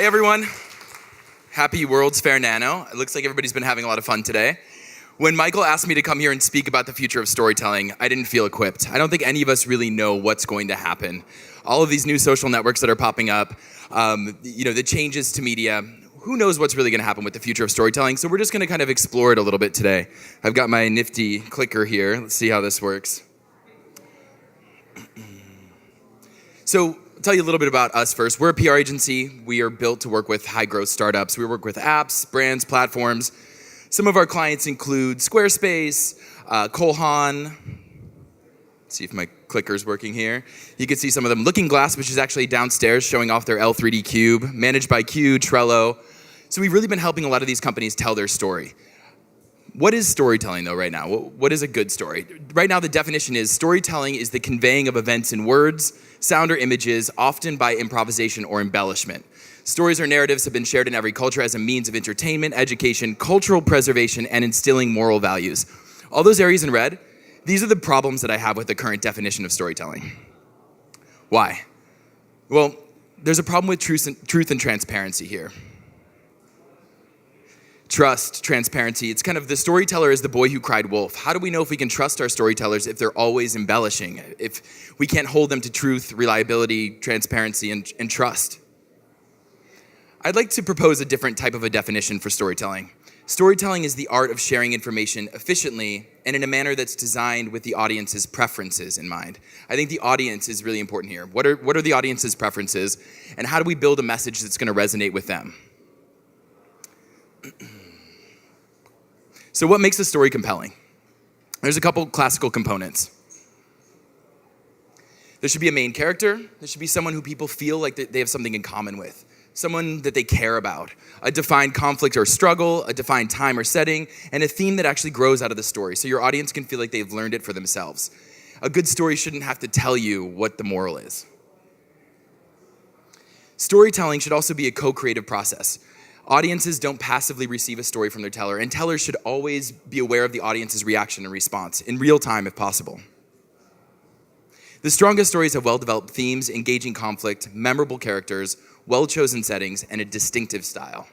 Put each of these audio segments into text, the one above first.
Hey everyone, happy Worlds Fair Nano. It looks like everybody's been having a lot of fun today. When Michael asked me to come here and speak about the future of storytelling, I didn't feel equipped. I don't think any of us really know what's going to happen. All of these new social networks that are popping up, the changes to media, who knows what's really gonna happen with the future of storytelling, so we're just gonna kind of explore it a little bit today. I've got my nifty clicker here. Let's see how this works. So, I'll tell you a little bit about us first. We're a PR agency. We are built to work with high-growth startups. We work with apps, brands, platforms. Some of our clients include Squarespace, Cole Haan. Let's see if my clicker's working here. You can see some of them. Looking Glass, which is actually downstairs showing off their L3D cube, managed by Q, Trello. So we've really been helping a lot of these companies tell their story. What is storytelling, though, right now? What is a good story? Right now, the definition is storytelling is the conveying of events in words, sound, or images, often by improvisation or embellishment. Stories or narratives have been shared in every culture as a means of entertainment, education, cultural preservation, and instilling moral values. All those areas in red, these are the problems that I have with the current definition of storytelling. Why? Well, there's a problem with truth and transparency here. Trust, transparency, it's kind of the storyteller is the boy who cried wolf. How do we know if we can trust our storytellers if they're always embellishing? If we can't hold them to truth, reliability, transparency, and trust? I'd like to propose a different type of a definition for storytelling. Storytelling is the art of sharing information efficiently and in a manner that's designed with the audience's preferences in mind. I think the audience is really important here. What are the audience's preferences, and how do we build a message that's going to resonate with them? So what makes a story compelling? There's a couple classical components. There should be a main character. There should be someone who people feel like they have something in common with. Someone that they care about. A defined conflict or struggle, a defined time or setting, and a theme that actually grows out of the story so your audience can feel like they've learned it for themselves. A good story shouldn't have to tell you what the moral is. Storytelling should also be a co-creative process. Audiences don't passively receive a story from their teller, and tellers should always be aware of the audience's reaction and response, in real time if possible. The strongest stories have well-developed themes, engaging conflict, memorable characters, well-chosen settings, and a distinctive style.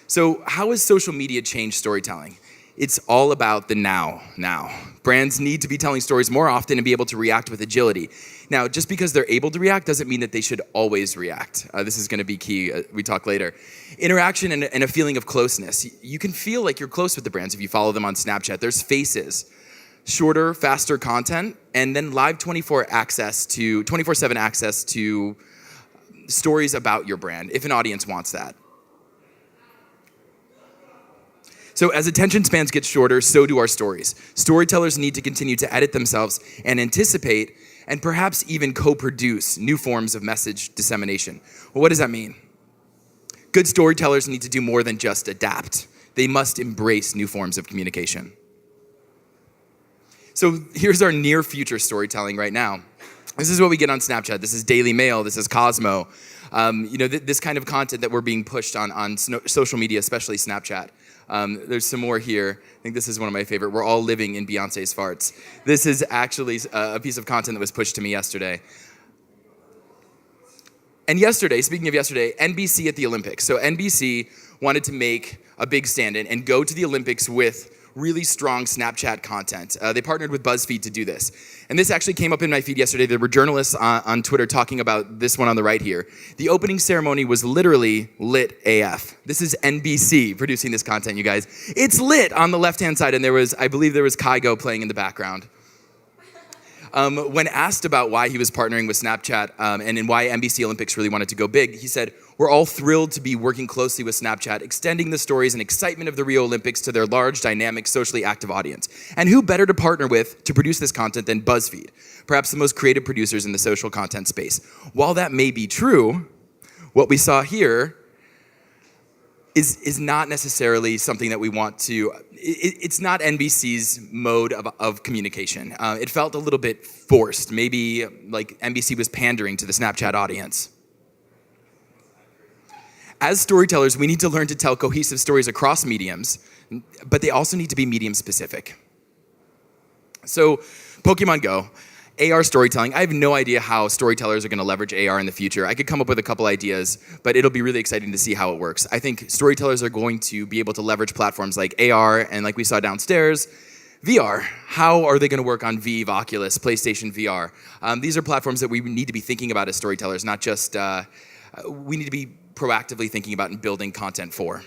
So how has social media changed storytelling? It's all about the now. Brands need to be telling stories more often and be able to react with agility. Now, just because they're able to react doesn't mean that they should always react. This is going to be key. We talk later. Interaction and a feeling of closeness. You can feel like you're close with the brands if you follow them on Snapchat. There's faces, shorter, faster content, and then live 24/7 access to stories about your brand, if an audience wants that. So as attention spans get shorter, so do our stories. Storytellers need to continue to edit themselves and anticipate and perhaps even co-produce new forms of message dissemination. Well, what does that mean? Good storytellers need to do more than just adapt. They must embrace new forms of communication. So here's our near future storytelling right now. This is what we get on Snapchat. This is Daily Mail. This is Cosmo. This kind of content that we're being pushed on social media, especially Snapchat. There's some more here. I think this is one of my favorite. We're all living in Beyonce's farts. This is actually a piece of content that was pushed to me yesterday. And yesterday, speaking of yesterday, NBC at the Olympics. So NBC wanted to make a big stand and go to the Olympics with really strong Snapchat content. They partnered with BuzzFeed to do this. And this actually came up in my feed yesterday. There were journalists on Twitter talking about this one on the right here. The opening ceremony was literally lit AF. This is NBC producing this content, you guys. It's lit on the left-hand side, and I believe there was Kygo playing in the background. When asked about why he was partnering with Snapchat and why NBC Olympics really wanted to go big, he said, "We're all thrilled to be working closely with Snapchat, extending the stories and excitement of the Rio Olympics to their large, dynamic, socially active audience. And who better to partner with to produce this content than BuzzFeed, perhaps the most creative producers in the social content space." While that may be true, what we saw here is not necessarily something that we want to, it's not NBC's mode of communication. It felt a little bit forced, maybe like NBC was pandering to the Snapchat audience. As storytellers, we need to learn to tell cohesive stories across mediums, but they also need to be medium specific. So, Pokemon Go. AR storytelling. I have no idea how storytellers are going to leverage AR in the future. I could come up with a couple ideas, but it'll be really exciting to see how it works. I think storytellers are going to be able to leverage platforms like AR and, like we saw downstairs, VR. How are they going to work on Vive, Oculus, PlayStation VR? These are platforms that we need to be thinking about as storytellers, not just, we need to be proactively thinking about and building content for.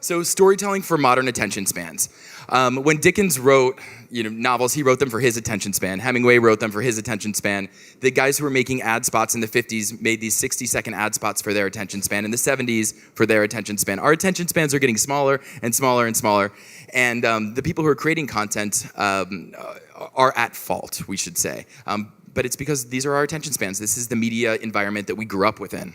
So storytelling for modern attention spans. When Dickens wrote novels, he wrote them for his attention span. Hemingway wrote them for his attention span. The guys who were making ad spots in the 50s made these 60-second ad spots for their attention span. In the 70s, for their attention span. Our attention spans are getting smaller and smaller and smaller. And the people who are creating content are at fault, we should say. But it's because these are our attention spans. This is the media environment that we grew up within.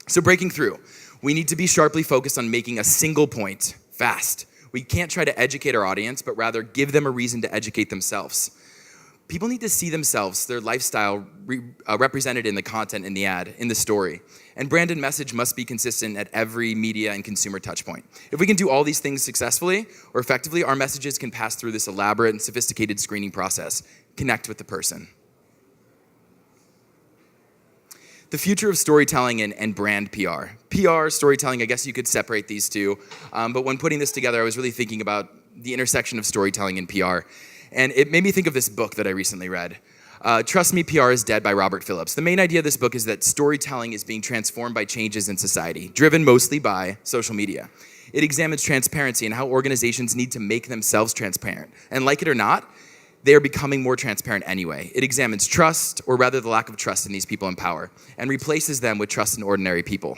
So breaking through. We need to be sharply focused on making a single point fast. We can't try to educate our audience, but rather give them a reason to educate themselves. People need to see themselves, their lifestyle represented in the content, in the ad, in the story. And brand and message must be consistent at every media and consumer touchpoint. If we can do all these things successfully or effectively, our messages can pass through this elaborate and sophisticated screening process, connect with the person. The future of storytelling and brand PR. PR, storytelling, I guess you could separate these two. But when putting this together, I was really thinking about the intersection of storytelling and PR. And it made me think of this book that I recently read. Trust Me, PR is Dead by Robert Phillips. The main idea of this book is that storytelling is being transformed by changes in society, driven mostly by social media. It examines transparency and how organizations need to make themselves transparent. And like it or not, they are becoming more transparent anyway. It examines trust, or rather the lack of trust in these people in power, and replaces them with trust in ordinary people.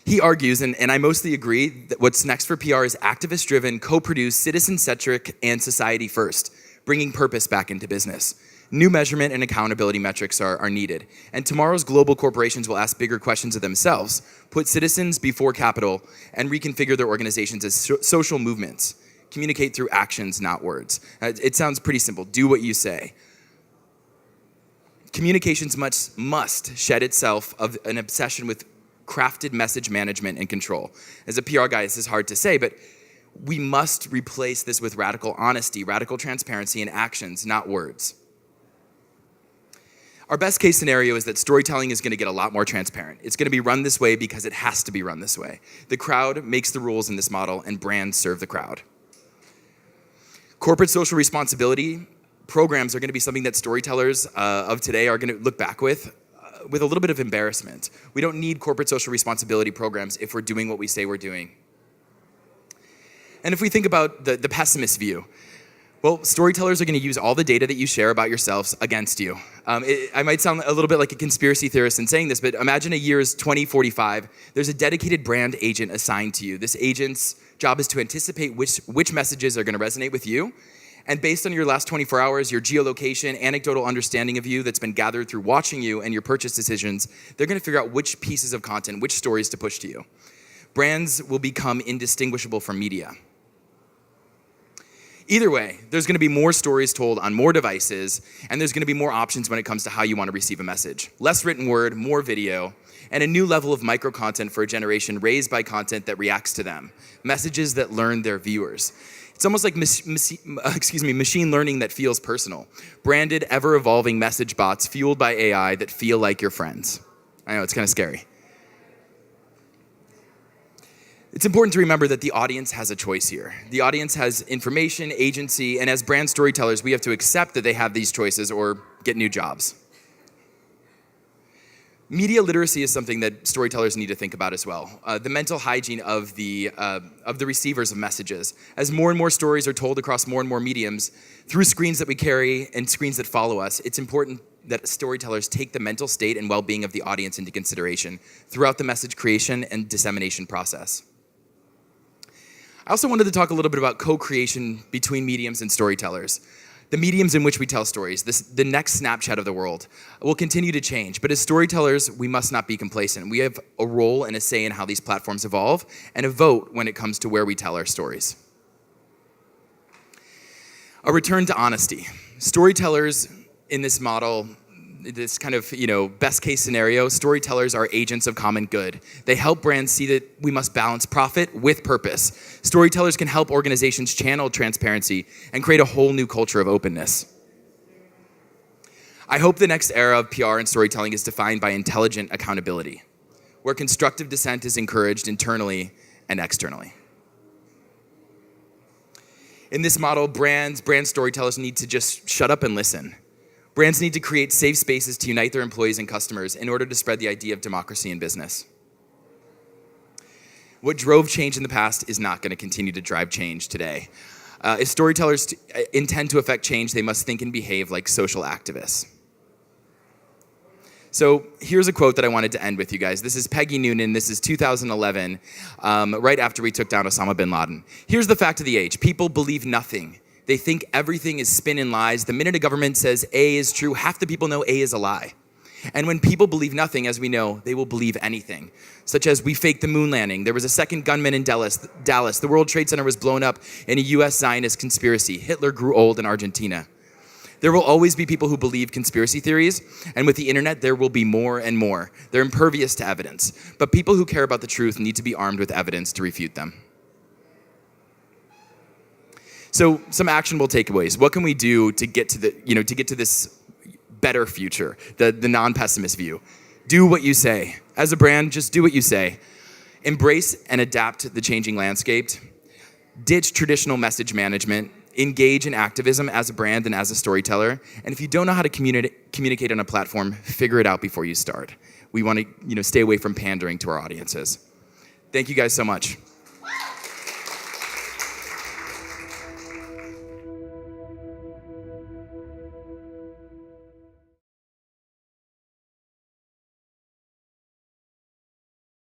He argues, and I mostly agree, that what's next for PR is activist-driven, co-produced, citizen-centric, and society-first, bringing purpose back into business. New measurement and accountability metrics are needed. And tomorrow's global corporations will ask bigger questions of themselves, put citizens before capital, and reconfigure their organizations as social movements. Communicate through actions, not words. It sounds pretty simple. Do what you say. Communications must shed itself of an obsession with crafted message management and control. As a PR guy, this is hard to say, but we must replace this with radical honesty, radical transparency, and actions, not words. Our best case scenario is that storytelling is going to get a lot more transparent. It's going to be run this way because it has to be run this way. The crowd makes the rules in this model, and brands serve the crowd. Corporate social responsibility programs are going to be something that storytellers of today are going to look back with a little bit of embarrassment. We don't need corporate social responsibility programs if we're doing what we say we're doing. And if we think about the pessimist view, well, storytellers are going to use all the data that you share about yourselves against you. I might sound a little bit like a conspiracy theorist in saying this, but imagine a year is 2045. There's a dedicated brand agent assigned to you. This agent's job is to anticipate which messages are going to resonate with you. And based on your last 24 hours, your geolocation, anecdotal understanding of you that's been gathered through watching you and your purchase decisions, they're going to figure out which pieces of content, which stories to push to you. Brands will become indistinguishable from media. Either way, there's going to be more stories told on more devices, and there's going to be more options when it comes to how you want to receive a message. Less written word, more video, and a new level of micro-content for a generation raised by content that reacts to them. Messages that learn their viewers. It's almost like machine learning that feels personal. Branded, ever-evolving message bots fueled by AI that feel like your friends. I know, it's kind of scary. It's important to remember that the audience has a choice here. The audience has information, agency, and as brand storytellers, we have to accept that they have these choices or get new jobs. Media literacy is something that storytellers need to think about as well. The mental hygiene of the receivers of messages. As more and more stories are told across more and more mediums, through screens that we carry and screens that follow us, it's important that storytellers take the mental state and well-being of the audience into consideration throughout the message creation and dissemination process. I also wanted to talk a little bit about co-creation between mediums and storytellers. The mediums in which we tell stories, the next Snapchat of the world, will continue to change. But as storytellers, we must not be complacent. We have a role and a say in how these platforms evolve, and a vote when it comes to where we tell our stories. A return to honesty. Storytellers in this model, this kind of, best case scenario, storytellers are agents of common good. They help brands see that we must balance profit with purpose. Storytellers can help organizations channel transparency and create a whole new culture of openness. I hope the next era of PR and storytelling is defined by intelligent accountability, where constructive dissent is encouraged internally and externally. In this model, brand storytellers need to just shut up and listen. Brands need to create safe spaces to unite their employees and customers in order to spread the idea of democracy in business. What drove change in the past is not going to continue to drive change today. If storytellers intend to affect change, they must think and behave like social activists. So here's a quote that I wanted to end with you guys. This is Peggy Noonan. This is 2011, right after we took down Osama bin Laden. Here's the fact of the age. People believe nothing. They think everything is spin and lies. The minute a government says A is true, half the people know A is a lie. And when people believe nothing, as we know, they will believe anything, such as we faked the moon landing. There was a second gunman in Dallas. The World Trade Center was blown up in a U.S. Zionist conspiracy. Hitler grew old in Argentina. There will always be people who believe conspiracy theories, and with the internet, there will be more and more. They're impervious to evidence, but people who care about the truth need to be armed with evidence to refute them. So, some actionable takeaways. What can we do to get to this better future, the non-pessimist view? Do what you say. As a brand, just do what you say. Embrace and adapt the changing landscape. Ditch traditional message management. Engage in activism as a brand and as a storyteller. And if you don't know how to communicate on a platform, figure it out before you start. We want to, stay away from pandering to our audiences. Thank you guys so much.